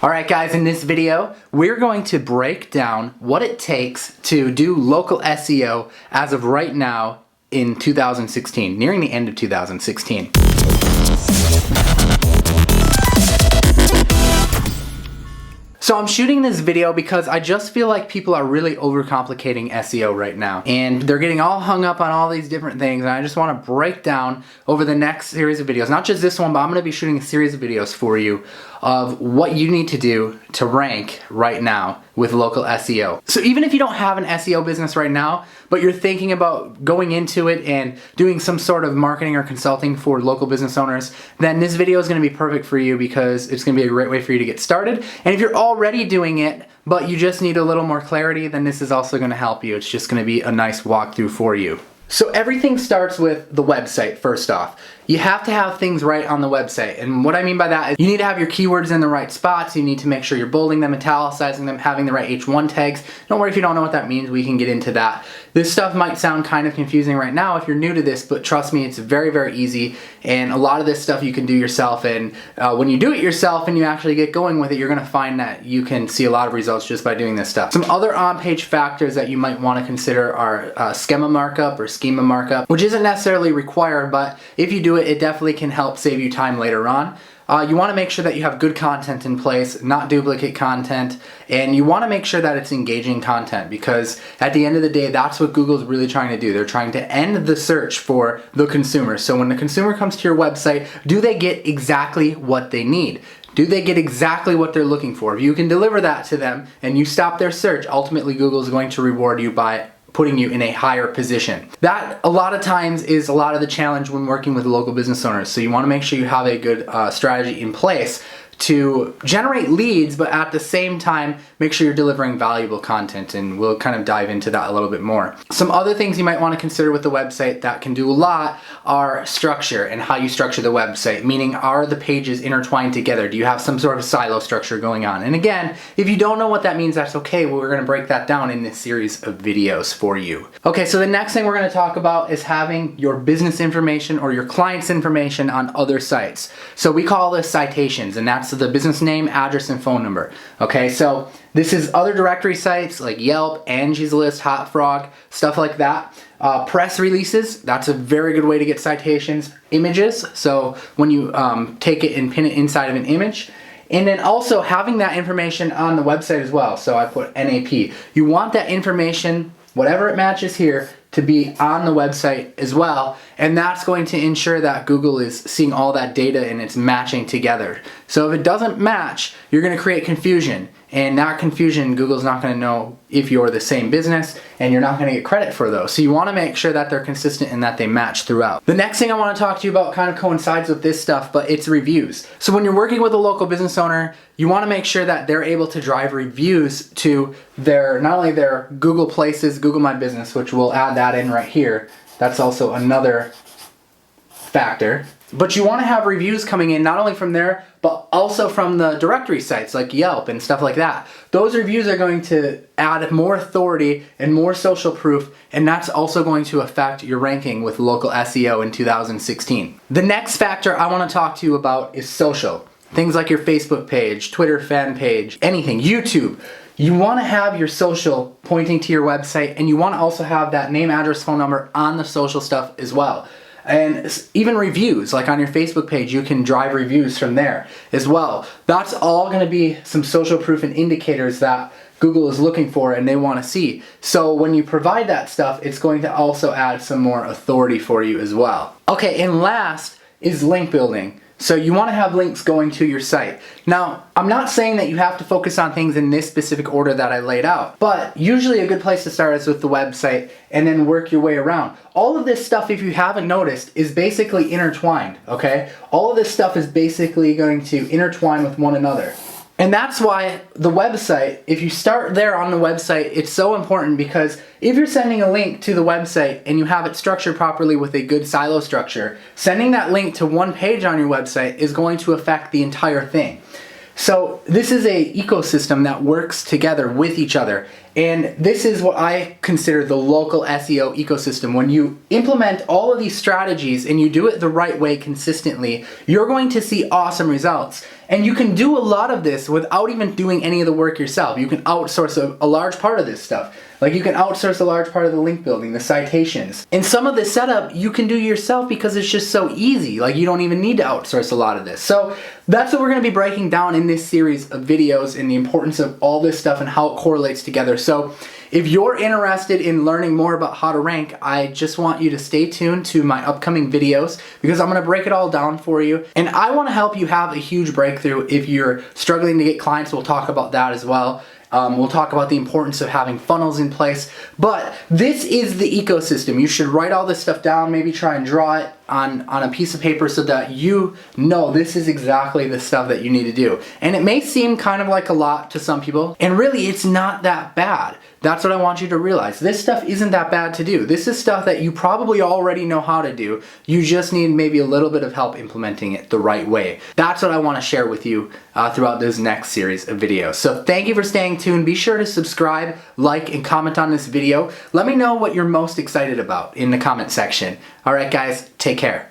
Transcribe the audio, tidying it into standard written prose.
Alright guys, in this video, we're going to break down what it takes to do local SEO as of right now in 2016, nearing the end of 2016. So I'm shooting this video because I just feel like people are really overcomplicating SEO right now. And they're getting all hung up on all these different things, and I just want to break down over the next series of videos, not just this one, but I'm going to be shooting a series of videos for you of what you need to do to rank right now with local SEO. So even if you don't have an SEO business right now, but you're thinking about going into it and doing some sort of marketing or consulting for local business owners, then this video is going to be perfect for you because it's going to be a great way for you to get started. And if you're already doing it, but you just need a little more clarity, then this is also going to help you. It's just going to be a nice walkthrough for you. So everything starts with the website first off. You have to have things right on the website. And what I mean by that is you need to have your keywords in the right spots. You need to make sure you're bolding them, italicizing them, having the right H1 tags. Don't worry if you don't know what that means, we can get into that. This stuff might sound kind of confusing right now if you're new to this, but trust me, it's very, very easy. And a lot of this stuff you can do yourself. And when you do it yourself and you actually get going with it, you're gonna find that you can see a lot of results just by doing this stuff. Some other on-page factors that you might wanna consider are schema markup or schema markup, which isn't necessarily required, but if you do it, it definitely can help save you time later on. You want to make sure that you have good content in place, not duplicate content, and you want to make sure that it's engaging content because at the end of the day, that's what Google's really trying to do. They're trying to end the search for the consumer. So when the consumer comes to your website, do they get exactly what they need? Do they get exactly what they're looking for? If you can deliver that to them and you stop their search, ultimately Google is going to reward you by putting you in a higher position. That a lot of times is a lot of the challenge when working with local business owners. So you want to make sure you have a good strategy in place to generate leads, but at the same time, make sure you're delivering valuable content, and we'll kind of dive into that a little bit more. Some other things you might want to consider with the website that can do a lot are structure and how you structure the website, meaning are the pages intertwined together? Do you have some sort of silo structure going on? And again, if you don't know what that means, that's okay. We're going to break that down in this series of videos for you. Okay, so the next thing we're going to talk about is having your business information or your client's information on other sites. So we call this citations, and that's the business name, address, and phone number. Okay, so this is other directory sites like Yelp, Angie's List, Hot Frog, stuff like that. Press releases, that's a very good way to get citations. Images, so when you take it and pin it inside of an image. And then also having that information on the website as well. So I put NAP. You want that information, whatever it matches here, to be on the website as well, and that's going to ensure that Google is seeing all that data and it's matching together. So if it doesn't match, you're going to create confusion, and that confusion, Google's not going to know if you're the same business, and you're not going to get credit for those. So you want to make sure that they're consistent and that they match throughout. The next thing I want to talk to you about kind of coincides with this stuff, but it's reviews. So when you're working with a local business owner, you want to make sure that they're able to drive reviews to their, not only their Google Places, Google My Business, which we'll add that in right here. That's also another factor. But you want to have reviews coming in not only from there, but also from the directory sites like Yelp and stuff like that. Those reviews are going to add more authority and more social proof, and that's also going to affect your ranking with local SEO in 2016. The next factor I want to talk to you about is social. Things like your Facebook page, Twitter fan page, anything, YouTube. You want to have your social pointing to your website, and you want to also have that name, address, phone number on the social stuff as well. And even reviews, like on your Facebook page, you can drive reviews from there as well. That's all going to be some social proof and indicators that Google is looking for and they want to see. So when you provide that stuff, it's going to also add some more authority for you as well. Okay, and last is link building. So you want to have links going to your site. Now, I'm not saying that you have to focus on things in this specific order that I laid out, but usually a good place to start is with the website and then work your way around. All of this stuff, if you haven't noticed, is basically intertwined, okay? All of this stuff is basically going to intertwine with one another. And that's why the website, if you start there on the website, it's so important because if you're sending a link to the website and you have it structured properly with a good silo structure, sending that link to one page on your website is going to affect the entire thing. So this is an ecosystem that works together with each other. And this is what I consider the local SEO ecosystem. When you implement all of these strategies and you do it the right way consistently, you're going to see awesome results. And you can do a lot of this without even doing any of the work yourself. You can outsource a large part of this stuff. Like you can outsource a large part of the link building, the citations. And some of the setup you can do yourself because it's just so easy. Like you don't even need to outsource a lot of this. So that's what we're going to be breaking down in this series of videos, and the importance of all this stuff and how it correlates together. So if you're interested in learning more about how to rank, I just want you to stay tuned to my upcoming videos, because I'm going to break it all down for you. And I want to help you have a huge breakthrough. If you're struggling to get clients, we'll talk about that as well. We'll talk about the importance of having funnels in place. But this is the ecosystem. You should write all this stuff down, maybe try and draw it on a piece of paper so that you know this is exactly the stuff that you need to do. And it may seem kind of like a lot to some people, and really it's not that bad. That's what I want you to realize. This stuff isn't that bad to do. This is stuff that you probably already know how to do. You just need maybe a little bit of help implementing it the right way. That's what I want to share with you throughout this next series of videos. So thank you for staying tuned. Be sure to subscribe, like, and comment on this video. Let me know what you're most excited about in the comment section. All right, guys, take care.